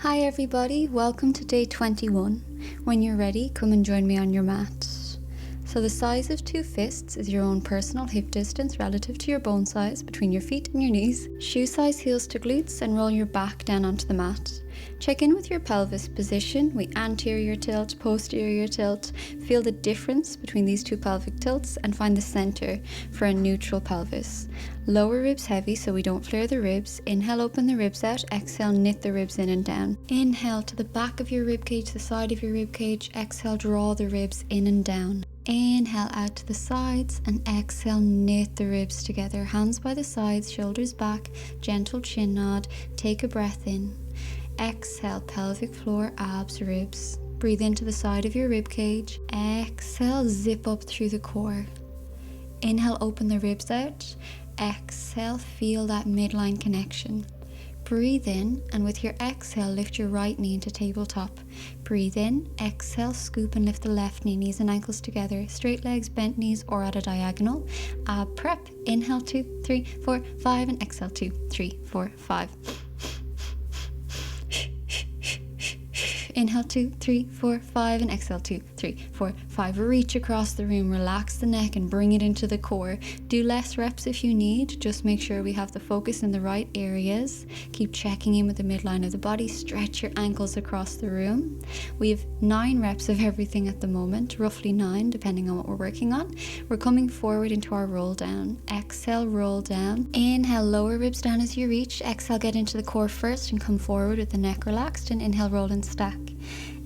Hi everybody, welcome to day 21. When you're ready, come and join me on your mat. So the size of 2 fists is your own personal hip distance relative to your bone size between your feet and your knees. Shoe size heels to glutes and roll your back down onto the mat. Check in with your pelvis position. We anterior tilt, posterior tilt. Feel the difference between these 2 pelvic tilts and find the center for a neutral pelvis. Lower ribs heavy so we don't flare the ribs. Inhale, open the ribs out. Exhale, knit the ribs in and down. Inhale to the back of your rib cage, the side of your rib cage. Exhale, draw the ribs in and down. Inhale out to the sides and exhale, knit the ribs together. Hands by the sides, shoulders back, gentle chin nod. Take a breath in. Exhale, pelvic floor, abs, ribs. Breathe into the side of your rib cage. Exhale, zip up through the core. Inhale, open the ribs out. Exhale, feel that midline connection. Breathe in, and with your exhale, lift your right knee into tabletop. Breathe in, exhale, scoop and lift the left knee, knees and ankles together. Straight legs, bent knees, or at a diagonal. Ab prep. Inhale, 2, 3, 4, 5, and exhale, 2, 3, 4, 5. Inhale, 2, 3, 4, 5, and exhale, 2, 3, 4, 5. Reach across the room, relax the neck and bring it into the core. Do less reps if you need, just make sure we have the focus in the right areas. Keep checking in with the midline of the body, stretch your ankles across the room. We have 9 reps of everything at the moment, roughly 9 depending on what we're working on. We're coming forward into our roll down. Exhale, roll down. Inhale, lower ribs down as you reach. Exhale, get into the core first and come forward with the neck relaxed, and inhale, roll and stack.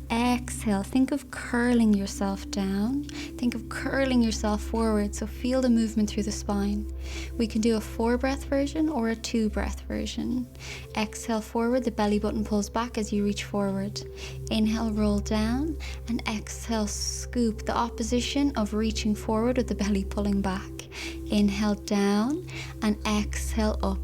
Exhale, think of curling yourself down. Think of curling yourself forward, so feel the movement through the spine. We can do a 4-breath version or a 2-breath version. Exhale forward, the belly button pulls back as you reach forward. Inhale, roll down, and exhale, scoop, the opposition of reaching forward with the belly pulling back. Inhale down and exhale up.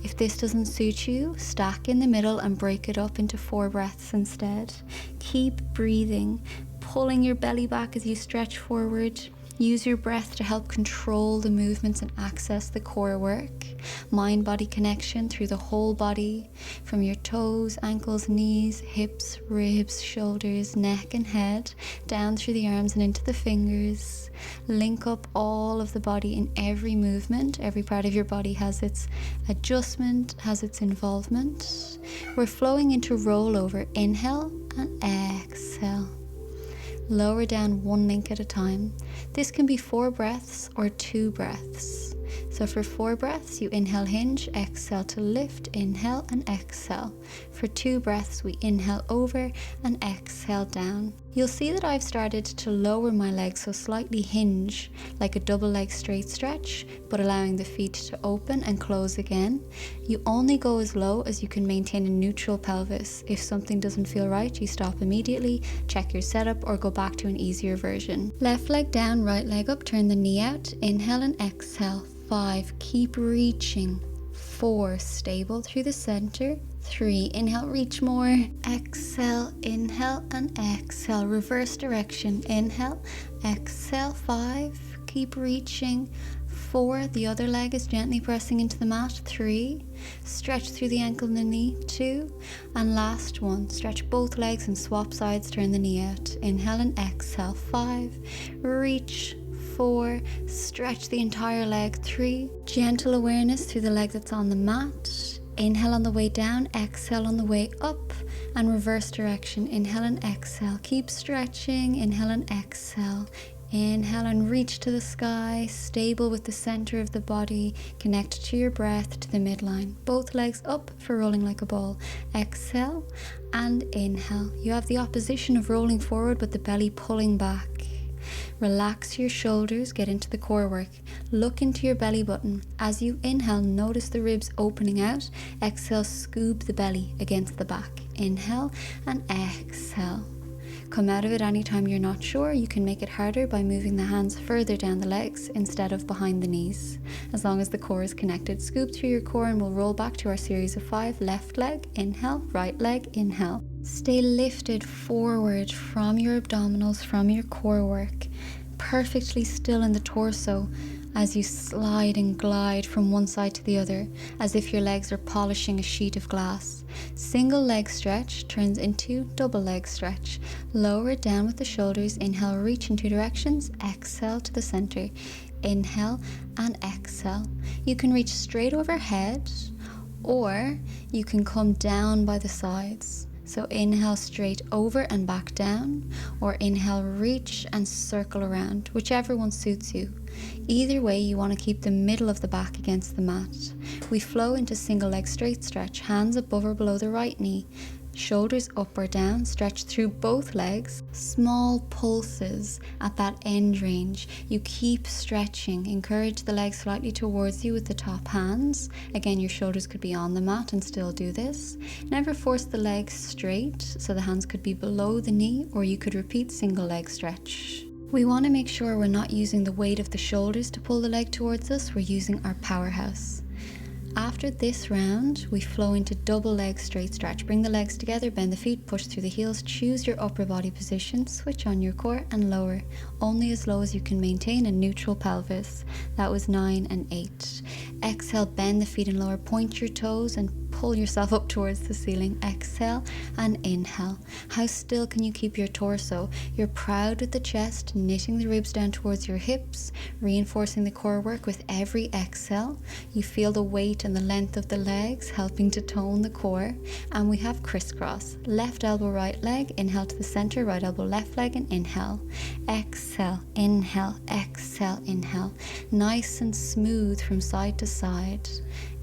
If this doesn't suit you, stack in the middle and break it up into 4 breaths instead. Keep breathing, pulling your belly back as you stretch forward. Use your breath to help control the movements and access the core work. Mind-body connection through the whole body, from your toes, ankles, knees, hips, ribs, shoulders, neck and head, down through the arms and into the fingers. Link up all of the body in every movement. Every part of your body has its adjustment, has its involvement. We're flowing into rollover. Inhale and exhale. Lower down 1 link at a time. This can be 4 breaths or 2 breaths. So for 4 breaths, you inhale, hinge, exhale to lift, inhale and exhale. For 2 breaths, we inhale over and exhale down. You'll see that I've started to lower my legs, so slightly hinge, like a double leg straight stretch, but allowing the feet to open and close again. You only go as low as you can maintain a neutral pelvis. If something doesn't feel right, you stop immediately, check your setup, or go back to an easier version. Left leg down, right leg up, turn the knee out, inhale and exhale. 5, keep reaching. 4, stable through the center. 3, inhale, reach more. Exhale, inhale and exhale. Reverse direction. Inhale, exhale. 5, keep reaching. 4, the other leg is gently pressing into the mat. 3, stretch through the ankle and the knee. 2, and last one, stretch both legs and swap sides, turn the knee out. Inhale and exhale. 5, reach. 4, stretch the entire leg. 3, gentle awareness through the leg that's on the mat. Inhale on the way down, exhale on the way up, and reverse direction. Inhale and exhale. Keep stretching. Inhale and exhale. Inhale and reach to the sky, stable with the center of the body. Connect to your breath, to the midline. Both legs up for rolling like a ball. Exhale and inhale. You have the opposition of rolling forward with the belly pulling back. Relax your shoulders, get into the core work. Look into your belly button. As you inhale, notice the ribs opening out. Exhale, scoop the belly against the back. Inhale and exhale. Come out of it anytime you're not sure. You can make it harder by moving the hands further down the legs instead of behind the knees. As long as the core is connected, scoop through your core and we'll roll back to our series of 5. Left leg, inhale, right leg, inhale. Stay lifted forward from your abdominals, from your core work. Perfectly still in the torso. as you slide and glide from one side to the other, as if your legs are polishing a sheet of glass. Single leg stretch turns into double leg stretch. Lower it down with the shoulders. Inhale, reach in two directions. Exhale to the center. Inhale and exhale. You can reach straight overhead, or you can come down by the sides. So inhale straight over and back down, or inhale, reach and circle around, whichever one suits you. Either way, you want to keep the middle of the back against the mat. We flow into single leg straight stretch, hands above or below the right knee, shoulders up or down, stretch through both legs, small pulses at that end range. You keep stretching, encourage the legs slightly towards you with the top hands. Again, your shoulders could be on the mat and still do this. Never force the legs straight, so the hands could be below the knee, or you could repeat single leg stretch. We want to make sure we're not using the weight of the shoulders to pull the leg towards us, we're using our powerhouse. After this round, we flow into double leg straight stretch. Bring the legs together, bend the feet, push through the heels, choose your upper body position, switch on your core and lower, only as low as you can maintain a neutral pelvis. That was 9 and 8. Exhale, bend the feet and lower, point your toes and pull yourself up towards the ceiling. Exhale and inhale. How still can you keep your torso? You're proud with the chest, knitting the ribs down towards your hips, reinforcing the core work with every exhale. You feel the weight and the length of the legs helping to tone the core. And we have crisscross. Left elbow, right leg, inhale to the center, right elbow, left leg, and inhale. Exhale, inhale, exhale, inhale. Nice and smooth from side to side.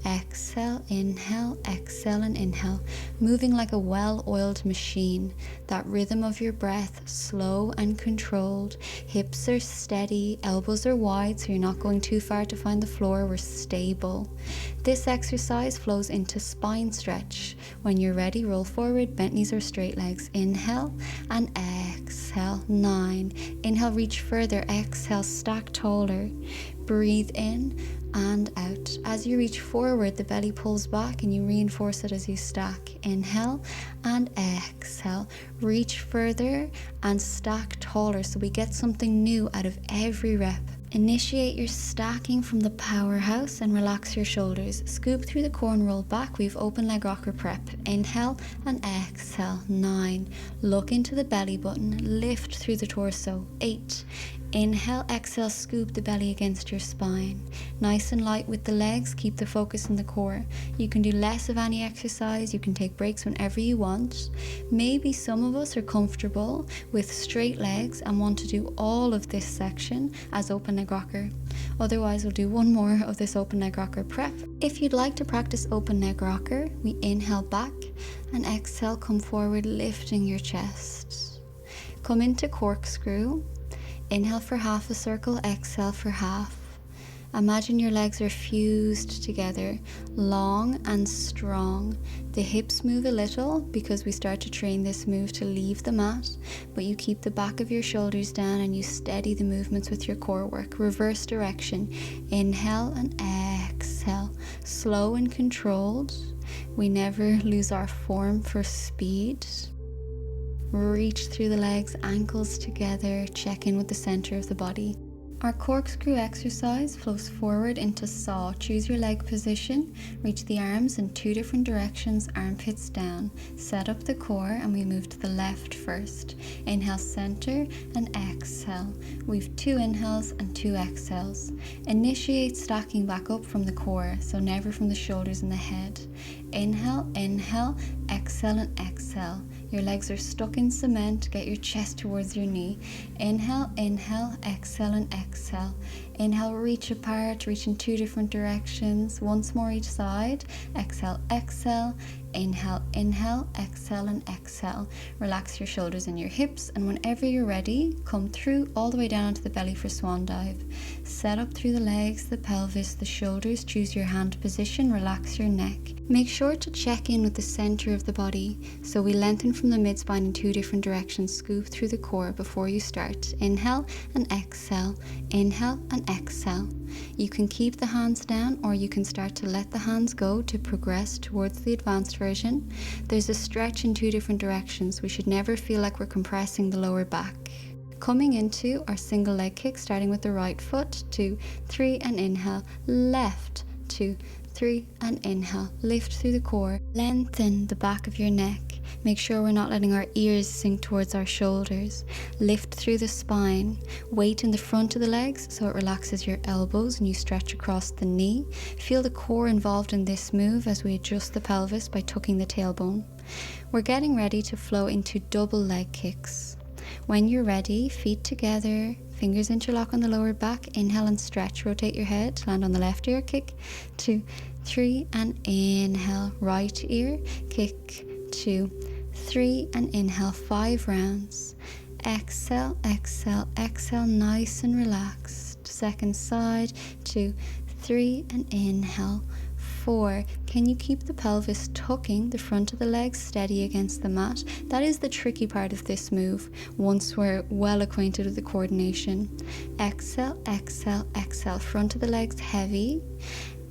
Exhale, inhale, exhale and inhale. Moving like a well-oiled machine. That rhythm of your breath, slow and controlled. Hips are steady, elbows are wide, so you're not going too far to find the floor. We're stable. This exercise flows into spine stretch. When you're ready, roll forward, bent knees or straight legs. Inhale and exhale. 9. Inhale, reach further. Exhale, stack taller. Breathe in and out. As you reach forward, the belly pulls back and you reinforce it as you stack. Inhale and exhale. Reach further and stack taller, so we get something new out of every rep. Initiate your stacking from the powerhouse and relax your shoulders. Scoop through the core and roll back. We've open leg rocker prep. Inhale and exhale. 9. Look into the belly button. Lift through the torso. 8. Inhale, exhale, scoop the belly against your spine. Nice and light with the legs, keep the focus in the core. You can do less of any exercise, you can take breaks whenever you want. Maybe some of us are comfortable with straight legs and want to do all of this section as open leg rocker. Otherwise, we'll do one more of this open leg rocker prep. If you'd like to practice open leg rocker, we inhale back and exhale, come forward, lifting your chest. Come into corkscrew. Inhale for half a circle, exhale for half. Imagine your legs are fused together, long and strong. The hips move a little because we start to train this move to leave the mat, but you keep the back of your shoulders down and you steady the movements with your core work. Reverse direction. Inhale and exhale. Slow and controlled. We never lose our form for speed. Reach through the legs, ankles together, check in with the center of the body. Our corkscrew exercise flows forward into saw. Choose your leg position, reach the arms in 2 different directions, armpits down. Set up the core and we move to the left first. Inhale, center and exhale. We've 2 inhales and 2 exhales. Initiate stacking back up from the core, so never from the shoulders and the head. Inhale, inhale, exhale and exhale. Your legs are stuck in cement, get your chest towards your knee. Inhale, inhale, exhale and exhale. Inhale, reach apart, reach in 2 different directions. Once more each side. Exhale, exhale. Inhale, inhale, exhale and exhale. Relax your shoulders and your hips, and whenever you're ready, come through all the way down onto the belly for swan dive. Set up through the legs, the pelvis, the shoulders. Choose your hand position, relax your neck. Make sure to check in with the center of the body. So we lengthen from the mid-spine in 2 different directions. Scoop through the core before you start. Inhale and exhale. Inhale and exhale. You can keep the hands down, or you can start to let the hands go to progress towards the advanced version. There's a stretch in 2 different directions. We should never feel like we're compressing the lower back. Coming into our single leg kick, starting with the right foot, 2, 3, and inhale, left, 2, 3, and inhale. Lift through the core, lengthen the back of your neck. Make sure we're not letting our ears sink towards our shoulders. Lift through the spine. Weight in the front of the legs so it relaxes your elbows and you stretch across the knee. Feel the core involved in this move as we adjust the pelvis by tucking the tailbone. We're getting ready to flow into double leg kicks. When you're ready, feet together, fingers interlock on the lower back. Inhale and stretch. Rotate your head to land on the left ear. Kick, 2, 3, and inhale. Right ear, kick, 2, 3, and inhale. 5 rounds. Exhale, exhale, exhale, nice and relaxed. Second side, 2, 3, and inhale. 4. Can you keep the pelvis tucking the front of the legs steady against the mat? That is the tricky part of this move once we're well acquainted with the coordination. Exhale, exhale, exhale. Front of the legs heavy.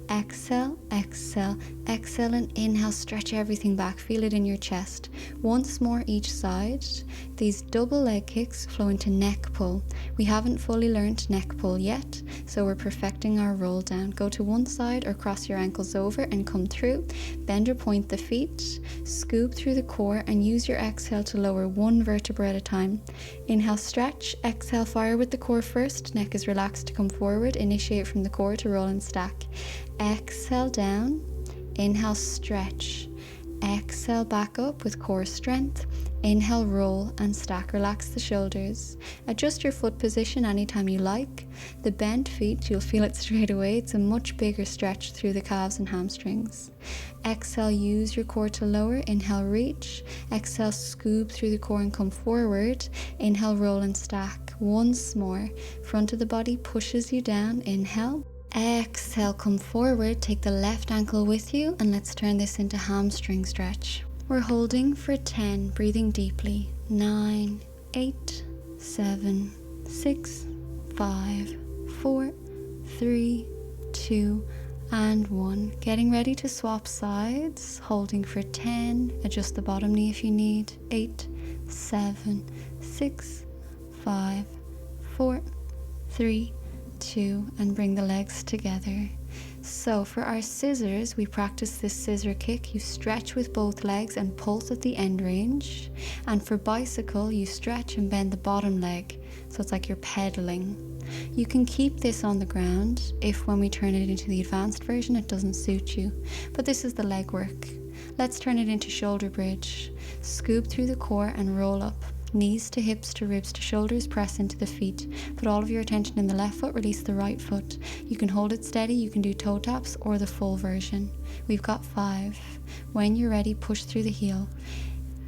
Exhale, exhale, exhale, and inhale. Stretch everything back. Feel it in your chest. Once more each side. These double leg kicks flow into neck pull. We haven't fully learned neck pull yet, so we're perfecting our roll down. Go to one side or cross your ankles over and come through. Bend or point the feet. Scoop through the core and use your exhale to lower one vertebra at a time. Inhale, stretch. Exhale, fire with the core first. Neck is relaxed to come forward. Initiate from the core to roll and stack. Exhale down. Inhale, stretch. Exhale back up with core strength. Inhale, roll and stack. Relax the shoulders. Adjust your foot position anytime you like. The bent feet, you'll feel it straight away. It's a much bigger stretch through the calves and hamstrings. Exhale, use your core to lower. Inhale, reach. Exhale, scoop through the core and come forward. Inhale, roll and stack. Once more. Front of the body pushes you down. Inhale. Exhale, come forward. Take the left ankle with you and let's turn this into hamstring stretch. We're holding for 10, breathing deeply. 9, 8, 7, 6, 5, 4, 3, 2, and 1. Getting ready to swap sides. Holding for 10. Adjust the bottom knee if you need. 8, 7, 6, 5, 4, 3, 2, and bring the legs together. So for our scissors, we practice this scissor kick. You stretch with both legs and pulse at the end range. And for bicycle, you stretch and bend the bottom leg. So it's like you're pedaling. You can keep this on the ground if when we turn it into the advanced version, it doesn't suit you. But this is the leg work. Let's turn it into shoulder bridge. Scoop through the core and roll up. Knees to hips to ribs to shoulders, press into the feet. Put all of your attention in the left foot, release the right foot. You can hold it steady, you can do toe taps or the full version. We've got 5. When you're ready, push through the heel.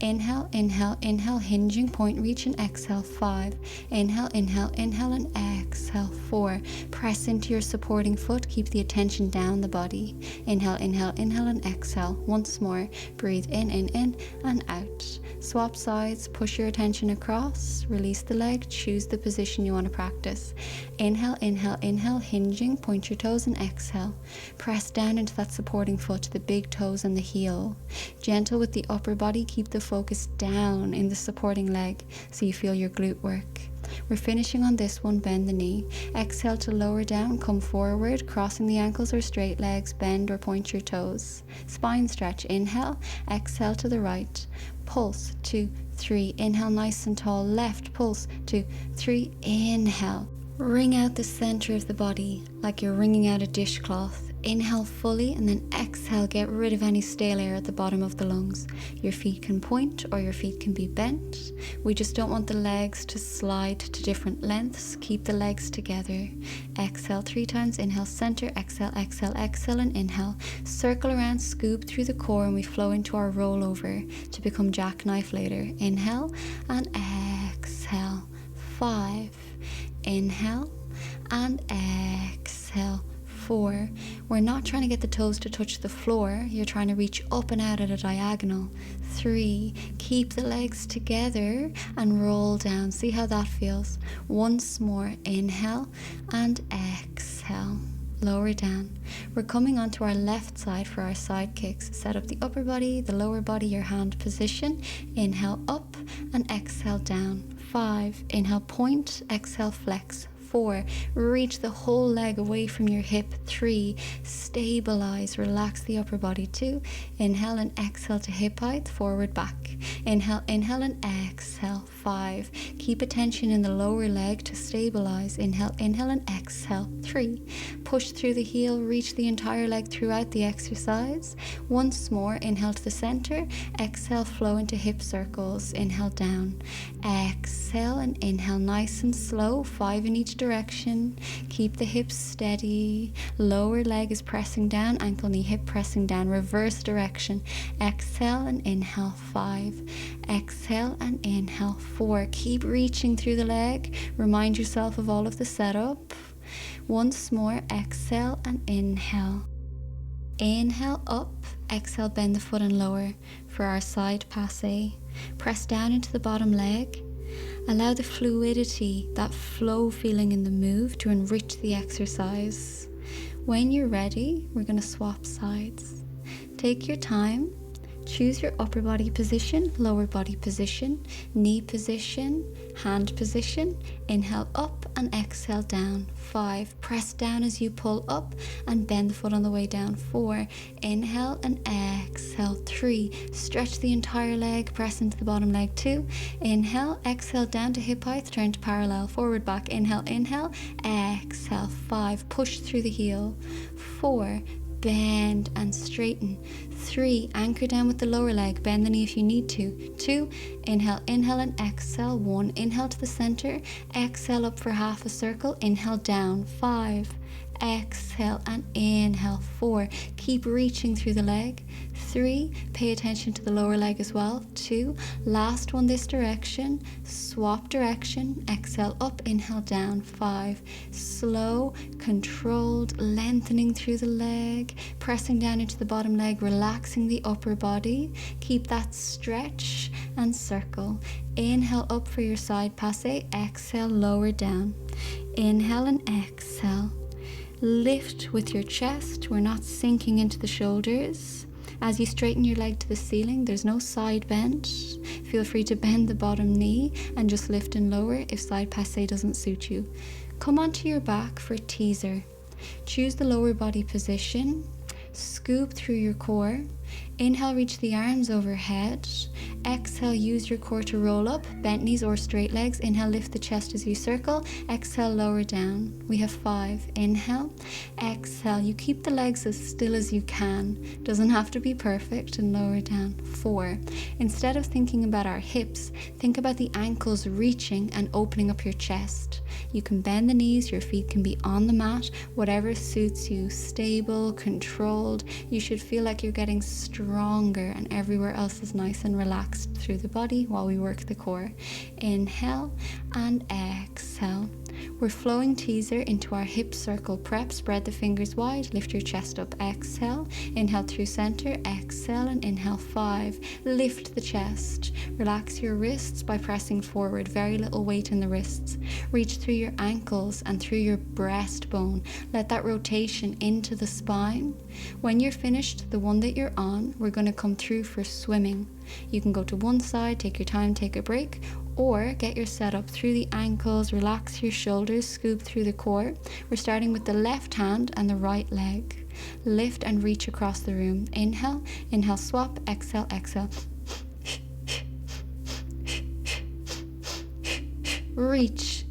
Inhale, inhale, inhale, hinging, point, reach, and exhale. 5. Inhale, inhale, inhale, and exhale. 4. Press into your supporting foot. Keep the attention down the body. Inhale, inhale, inhale, and exhale. Once more. Breathe in, and out. Swap sides. Push your attention across. Release the leg. Choose the position you want to practice. Inhale, inhale, inhale, hinging, point your toes, and exhale. Press down into that supporting foot, the big toes and the heel. Gentle with the upper body. Keep the focus down in the supporting leg so you feel your glute work. We're finishing on this one. Bend the knee. Exhale to lower down, come forward, crossing the ankles or straight legs, bend or point your toes. Spine stretch. Inhale, exhale to the right. Pulse, 2, 3. Inhale, nice and tall. Left, pulse, 2, 3. Inhale. Wring out the center of the body like you're wringing out a dishcloth. Inhale fully and then exhale, get rid of any stale air at the bottom of the lungs. Your feet can point or your feet can be bent. We just don't want the legs to slide to different lengths. Keep the legs together. Exhale 3 times. Inhale, center, exhale, exhale, exhale, and inhale. Circle around, scoop through the core, and we flow into our rollover to become jackknife later. Inhale and exhale. 5. Inhale and exhale. 4. We're not trying to get the toes to touch the floor. You're trying to reach up and out at a diagonal. 3. Keep the legs together and roll down. See how that feels. Once more. Inhale and exhale. Lower down. We're coming onto our left side for our side kicks. Set up the upper body, the lower body, your hand position. Inhale up and exhale down. 5, inhale, point, exhale, flex. 4, reach the whole leg away from your hip. 3, stabilize, relax the upper body. 2, inhale and exhale to hip height, forward, back. Inhale, inhale and exhale. 5, keep attention in the lower leg to stabilize. Inhale, inhale and exhale. 3, push through the heel, reach the entire leg throughout the exercise. Once more, inhale to the center, exhale, flow into hip circles. Inhale, down, exhale and inhale, nice and slow, 5 in each direction. Keep the hips steady, lower leg is pressing down, ankle, knee, hip pressing down, reverse direction. Exhale and inhale, 5, exhale and inhale, 4. Keep reaching through the leg, remind yourself of all of the setup. Once more, exhale and inhale. Inhale up, exhale, bend the foot and lower for our side passe. Press down into the bottom leg. Allow the fluidity, that flow feeling in the move, to enrich the exercise. When you're ready, we're going to swap sides. Take your time. Choose your upper body position, lower body position, knee position, hand position. Inhale up and exhale down. 5, press down as you pull up and bend the foot on the way down. 4, inhale and exhale. 3, stretch the entire leg, press into the bottom leg. 2, inhale, exhale down to hip height, turn to parallel, forward, back. Inhale, inhale, exhale. 5, push through the heel. 4, bend and straighten. 3, anchor down with the lower leg, bend the knee if you need to. 2, inhale, inhale and exhale. 1, inhale to the center, exhale up for half a circle, inhale down. 5, exhale and inhale. 4, keep reaching through the leg. 3, pay attention to the lower leg as well. 2, last one this direction, swap direction, exhale up, inhale down. 5, slow, controlled, lengthening through the leg, pressing down into the bottom leg, relaxing the upper body. Keep that stretch and circle. Inhale up for your side passe, exhale, lower down. Inhale and exhale. Lift with your chest, we're not sinking into the shoulders. As you straighten your leg to the ceiling, there's no side bend. Feel free to bend the bottom knee and just lift and lower if side passe doesn't suit you. Come onto your back for teaser. Choose the lower body position. Scoop through your core. Inhale, reach the arms overhead. Exhale, use your core to roll up, bent knees or straight legs. Inhale, lift the chest as you circle. Exhale, lower down. We have 5. Inhale, exhale. You keep the legs as still as you can. Doesn't have to be perfect, and lower down. 4. Instead of thinking about our hips, think about the ankles reaching and opening up your chest. You can bend the knees, your feet can be on the mat, whatever suits you. Stable, controlled. You should feel like you're getting stronger and everywhere else is nice and relaxed through the body while we work the core. Inhale and exhale. We're flowing teaser into our hip circle prep. Spread the fingers wide, lift your chest up. Exhale, inhale through center, exhale and inhale. 5, lift the chest. Relax your wrists by pressing forward, very little weight in the wrists. Reach through your ankles and through your breastbone. Let that rotation into the spine. When you're finished, the one that you're on, we're going to come through for swimming. You can go to one side, take your time, take a break, or get your setup through the ankles, relax your shoulders, scoop through the core. We're starting with the left hand and the right leg. Lift and reach across the room. Inhale, inhale, swap, exhale, exhale. Reach.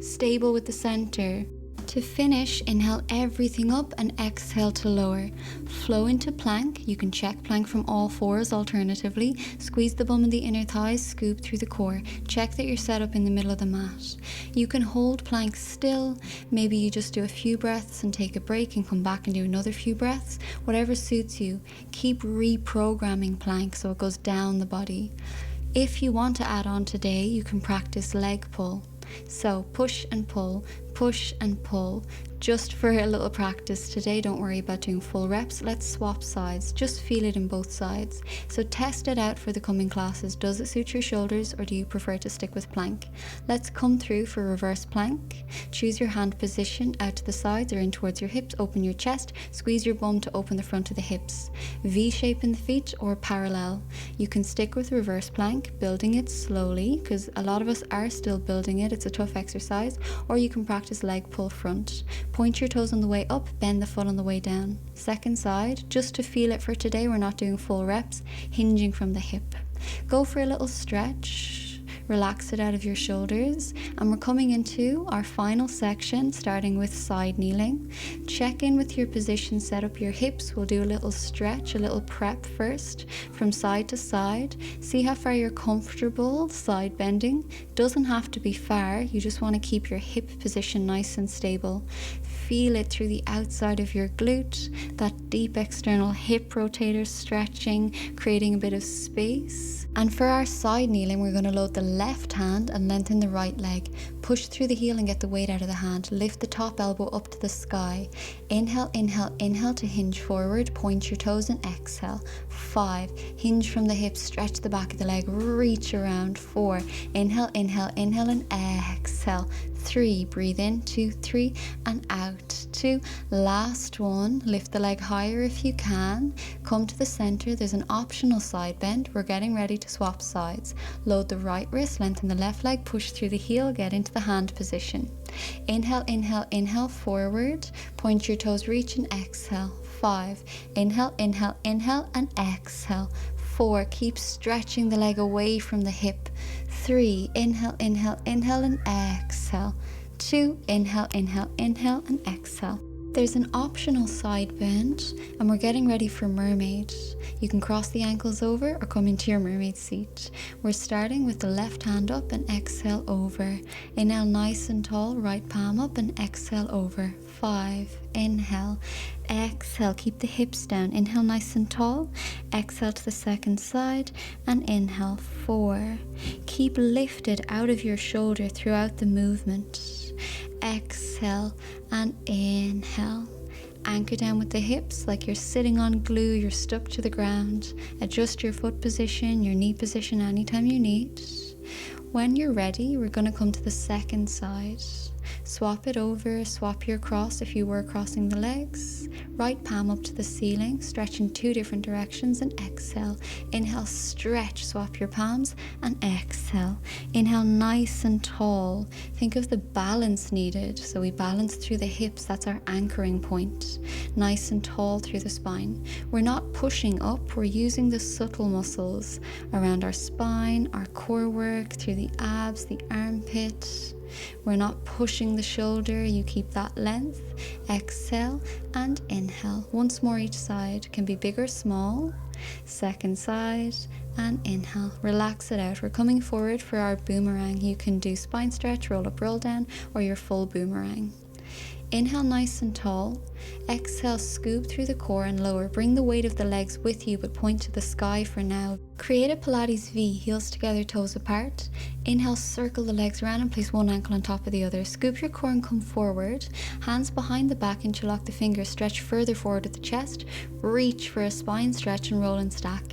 Stable with the center. To finish, inhale everything up and exhale to lower. Flow into plank. You can check plank from all fours alternatively. Squeeze the bum and the inner thighs, scoop through the core. Check that you're set up in the middle of the mat. You can hold plank still. Maybe you just do a few breaths and take a break and come back and do another few breaths. Whatever suits you. Keep reprogramming plank so it goes down the body. If you want to add on today, you can practice leg pull. So push and pull push and pull. Just for a little practice today, don't worry about doing full reps. Let's swap sides, just feel it in both sides. So test it out for the coming classes. Does it suit your shoulders, or do you prefer to stick with plank? Let's come through for reverse plank. Choose your hand position out to the sides or in towards your hips. Open your chest, squeeze your bum to open the front of the hips. V shape in the feet or parallel. You can stick with reverse plank, building it slowly, because a lot of us are still building it. It's a tough exercise. Or you can practice leg pull front. Point your toes on the way up, bend the foot on the way down. Second side, just to feel it for today, we're not doing full reps, hinging from the hip. Go for a little stretch. Relax it out of your shoulders, and we're coming into our final section, starting with side kneeling. Check in with your position, set up your hips. We'll do a little stretch, a little prep first from side to side. See how far you're comfortable side bending. Doesn't have to be far, you just want to keep your hip position nice and stable. Feel it through the outside of your glute, that deep external hip rotator stretching, creating a bit of space. And for our side kneeling, we're going to load the left hand and lengthen the right leg. Push through the heel and get the weight out of the hand. Lift the top elbow up to the sky. Inhale, inhale, inhale to hinge forward. Point your toes and exhale. 5. Hinge from the hips. Stretch the back of the leg. Reach around. 4. Inhale, inhale, inhale and exhale. 3. Breathe in. 2, 3 and out. 2. Last one. Lift the leg higher if you can. Come to the center. There's an optional side bend. We're getting ready to swap sides. Load the right wrist. Lengthen the left leg. Push through the heel. Get into the hand position. Inhale, inhale, inhale forward. Point your toes. Reach and exhale. 5. Inhale, inhale, inhale and exhale. 4. Keep stretching the leg away from the hip. 3. Inhale, inhale, inhale and exhale. 2. Inhale, inhale, inhale and exhale. There's an optional side bend, and we're getting ready for mermaid. You can cross the ankles over or come into your mermaid seat. We're starting with the left hand up and exhale over. Inhale nice and tall, right palm up and exhale over. 5. Inhale, exhale, keep the hips down. Inhale nice and tall, exhale to the second side and inhale. 4. Keep lifted out of your shoulder throughout the movement. Exhale and inhale. Anchor down with the hips like you're sitting on glue, you're stuck to the ground. Adjust your foot position, your knee position anytime you need. When you're ready, we're going to come to the second side. Swap it over, swap your cross if you were crossing the legs. Right palm up to the ceiling, stretch in 2 different directions and exhale. Inhale, stretch, swap your palms and exhale. Inhale, nice and tall. Think of the balance needed. So we balance through the hips, that's our anchoring point. Nice and tall through the spine. We're not pushing up, we're using the subtle muscles around our spine, our core work, through the abs, the armpit. We're not pushing the shoulder, you keep that length. Exhale and inhale. Once more each side, can be big or small. Second side and inhale. Relax it out. We're coming forward for our boomerang. You can do spine stretch, roll up, roll down, or your full boomerang. Inhale nice and tall. Exhale, scoop through the core and lower. Bring the weight of the legs with you, but point to the sky for now. Create a Pilates V, heels together, toes apart. Inhale, circle the legs around and place one ankle on top of the other. Scoop your core and come forward. Hands behind the back, interlock the fingers, stretch further forward at the chest. Reach for a spine stretch and roll and stack.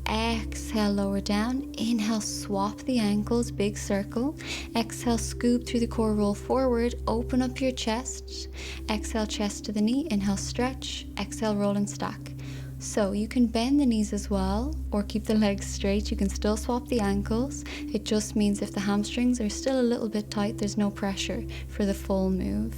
Exhale, lower down. Inhale, swap the ankles, big circle. Exhale, scoop through the core, roll forward, open up your chest. Exhale, chest to the knee. Inhale, stretch. Exhale, roll and stack. So you can bend the knees as well, or keep the legs straight. You can still swap the ankles. It just means if the hamstrings are still a little bit tight, there's no pressure for the full move.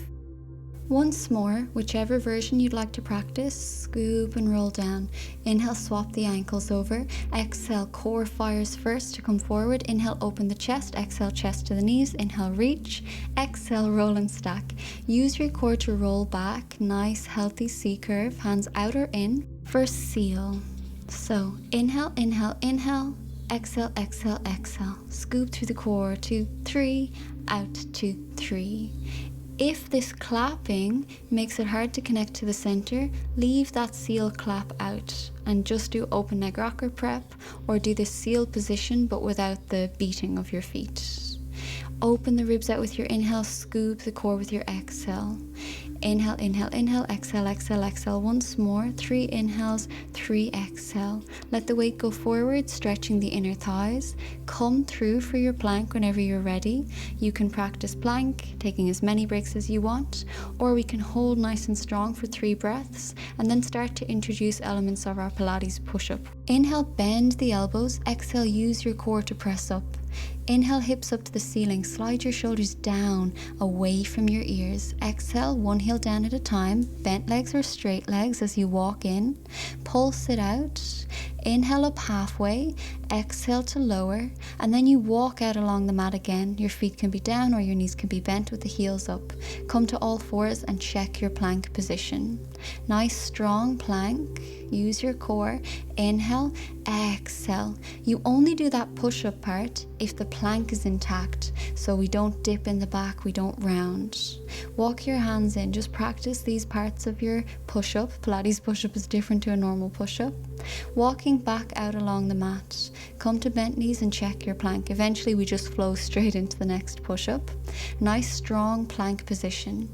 Once more, whichever version you'd like to practice, scoop and roll down. Inhale, swap the ankles over. Exhale, core fires first to come forward. Inhale, open the chest. Exhale, chest to the knees. Inhale, reach. Exhale, roll and stack. Use your core to roll back. Nice, healthy C curve. Hands out or in for seal. So, inhale, inhale, inhale. Exhale, exhale, exhale. Scoop through the core. 2, 3. Out, 2, 3. If this clapping makes it hard to connect to the center, leave that seal clap out and just do open leg rocker prep, or do the seal position but without the beating of your feet. Open the ribs out with your inhale, scoop the core with your exhale. Inhale, inhale, inhale, exhale, exhale, exhale. Once more, 3 inhales, 3 exhale. Let the weight go forward, stretching the inner thighs. Come through for your plank whenever you're ready. You can practice plank, taking as many breaks as you want, or we can hold nice and strong for 3 breaths and then start to introduce elements of our Pilates push-up. Inhale, bend the elbows. Exhale, use your core to press up. Inhale, hips up to the ceiling. Slide your shoulders down, away from your ears. Exhale, one heel down at a time. Bent legs or straight legs as you walk in. Pulse it out. Inhale up halfway. Exhale to lower. And then you walk out along the mat again. Your feet can be down or your knees can be bent with the heels up. Come to all fours and check your plank position. Nice strong plank. Use your core. Inhale, exhale. You only do that push-up part if the plank is intact, so we don't dip in the back, we don't round. Walk your hands in. Just practice these parts of your push-up. Pilates push-up is different to a normal push-up. Walking back out along the mat. Come to bent knees and check your plank. Eventually we just flow straight into the next push-up. Nice strong plank position.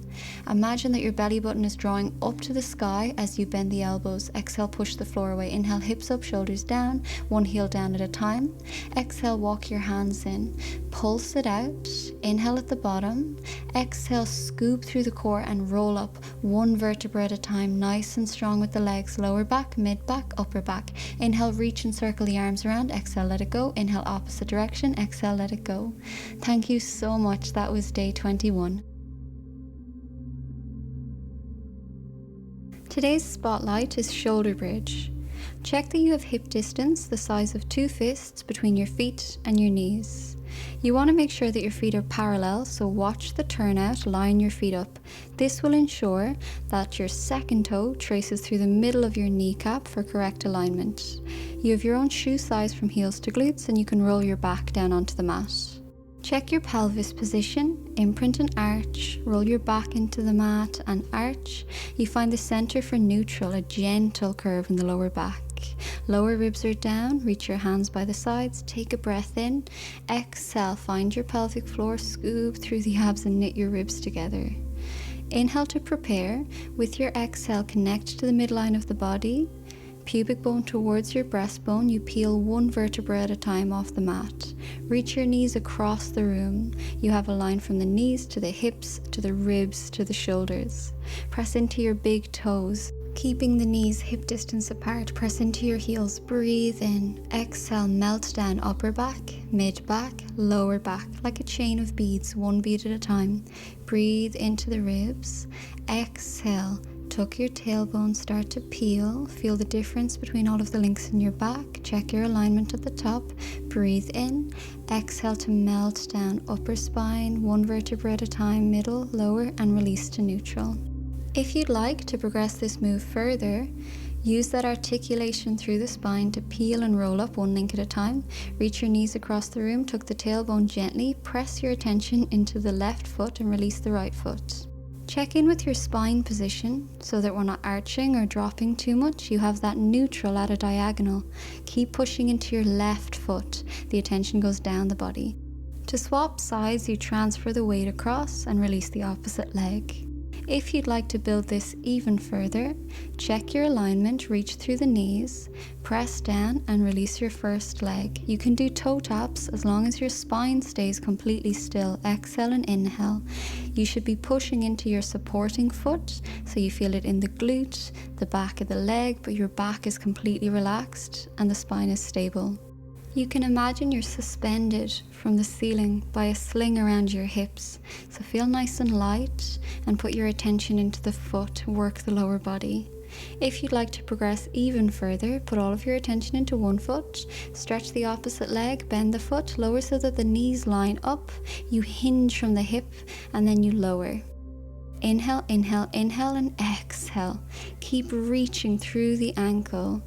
Imagine that your belly button is drawing up to the sky as you bend the elbows. Exhale, push the floor away. Inhale, hips up, shoulders down, one heel down at a time. Exhale, walk your hands in. Pulse it out. Inhale at the bottom. Exhale, scoop through the core and roll up, one vertebra at a time, nice and strong with the legs. Lower back, mid back, upper back. Inhale, reach and circle the arms around. Exhale, let it go. Inhale, opposite direction. Exhale, let it go. Thank you so much. That was day 21. Today's spotlight is shoulder bridge. Check that you have hip distance the size of 2 fists between your feet and your knees. You want to make sure that your feet are parallel, so watch the turnout, line your feet up. This will ensure that your second toe traces through the middle of your kneecap for correct alignment. You have your own shoe size from heels to glutes, and you can roll your back down onto the mat. Check your pelvis position, imprint an arch, roll your back into the mat and arch. You find the center for neutral, a gentle curve in the lower back. Lower ribs are down, reach your hands by the sides, take a breath in. Exhale, find your pelvic floor, scoop through the abs and knit your ribs together. Inhale to prepare. With your exhale, connect to the midline of the body. Pubic bone towards your breastbone, you peel one vertebra at a time off the mat. Reach your knees across the room. You have a line from the knees to the hips, to the ribs, to the shoulders. Press into your big toes, keeping the knees hip distance apart. Press into your heels, breathe in. Exhale, melt down upper back, mid back, lower back, like a chain of beads, one bead at a time. Breathe into the ribs. Exhale. Tuck your tailbone, start to peel. Feel the difference between all of the links in your back. Check your alignment at the top. Breathe in. Exhale to melt down upper spine, one vertebra at a time, middle, lower, and release to neutral. If you'd like to progress this move further, use that articulation through the spine to peel and roll up one link at a time. Reach your knees across the room, tuck the tailbone gently, press your attention into the left foot and release the right foot. Check in with your spine position so that we're not arching or dropping too much. You have that neutral at a diagonal. Keep pushing into your left foot. The attention goes down the body. To swap sides, you transfer the weight across and release the opposite leg. If you'd like to build this even further, check your alignment, reach through the knees, press down and release your first leg. You can do toe taps as long as your spine stays completely still. Exhale and inhale. You should be pushing into your supporting foot so you feel it in the glute, the back of the leg, but your back is completely relaxed and the spine is stable. You can imagine you're suspended from the ceiling by a sling around your hips. So feel nice and light and put your attention into the foot, work the lower body. If you'd like to progress even further, put all of your attention into one foot, stretch the opposite leg, bend the foot, lower so that the knees line up, you hinge from the hip and then you lower. Inhale, inhale, inhale and exhale. Keep reaching through the ankle.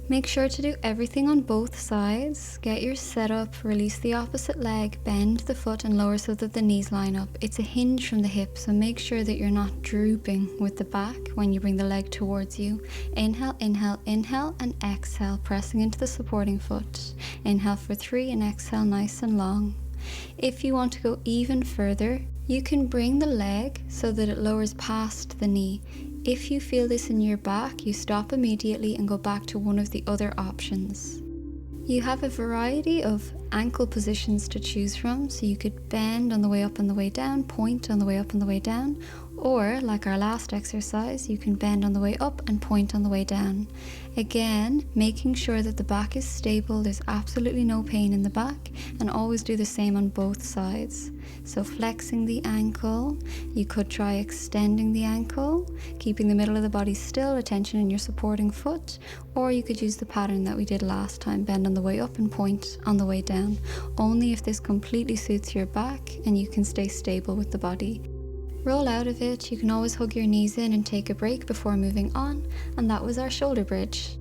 Make sure to do everything on both sides. Get your setup, release the opposite leg, bend the foot and lower so that the knees line up. It's a hinge from the hip, so make sure that you're not drooping with the back when you bring the leg towards you. Inhale, inhale, inhale and exhale, pressing into the supporting foot. Inhale for 3 and exhale nice and long. If you want to go even further, you can bring the leg so that it lowers past the knee. If you feel this in your back, you stop immediately and go back to one of the other options. You have a variety of ankle positions to choose from, so you could bend on the way up and the way down, point on the way up and the way down, or like our last exercise, you can bend on the way up and point on the way down. Again, making sure that the back is stable, there's absolutely no pain in the back, and always do the same on both sides. So flexing the ankle, you could try extending the ankle, keeping the middle of the body still, attention in your supporting foot, or you could use the pattern that we did last time, bend on the way up and point on the way down, only if this completely suits your back and you can stay stable with the body. Roll out of it, you can always hug your knees in and take a break before moving on, and that was our shoulder bridge.